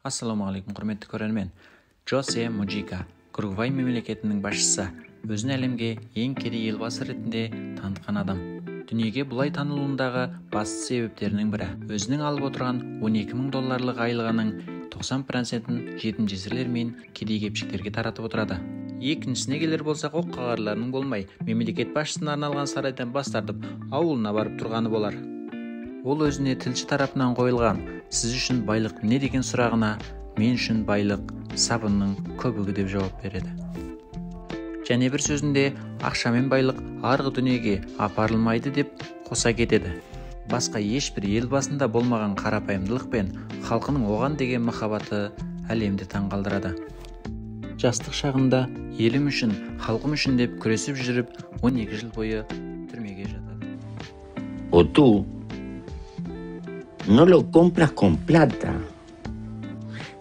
Ассалаумағалейкум, құрметті көрермен. Жосе Муджика, Уругвай мемлекетінің басшысы, өзін әлемге ең кедей елбасы ретінде танытқан адам. Дүниеге бұлай танылуындағы басты себептерінің бірі, өзінің алып отырған $12,000 айлығының 90%-ін жетім жесірлер мен кедей кепшіктерге таратып отырады. Екіншісіне келер болсақ, оқ қағарларының болмай, мемлекет басшысына арналған сарайдан бас тартып, ауылына барып тұрғаны болар. Ол өзіне тілші тарапынан қойылған «Сіз үшін байлық не?» деген сұрағына «Мен үшін байлық сабынның көбігі» деп жауап береді. Және бір сөзінде «Ақшамен байлық арғы дүниеге апарылмайды» деп қоса кетеді. Басқа ешбір ел басында болмаған қарапайымдылық пен халқының оған деген махаббаты әлемді таңғалдырады. Жастық шағында елім үшін, халқым үшін деп күресіп жүріп, 12 жыл бойы түрмеге жатады. O tú no lo compras con plata,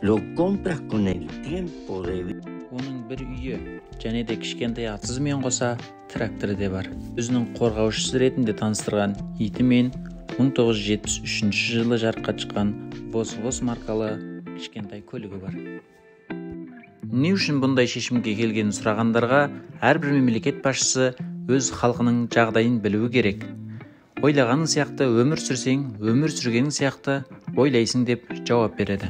lo compras con el tiempo de vida. Оның бір үйі және де кішкентай атсызымен қоса тракторы де бар. Өзінің қорғаушысы ретінде таныстырған итімен 1973 жылы жарыққа шыққан Вос маркалы кішкентай көлігі бар. Не үшін бұндай шешімге келгенін сұрағандарға әрбір мемлекет басшысы өз халқының жағдайын білуі керек. Ойлағаның сияқты өмір сүрсең, өмір сүргенің сияқты ойлайсың деп жауап береді.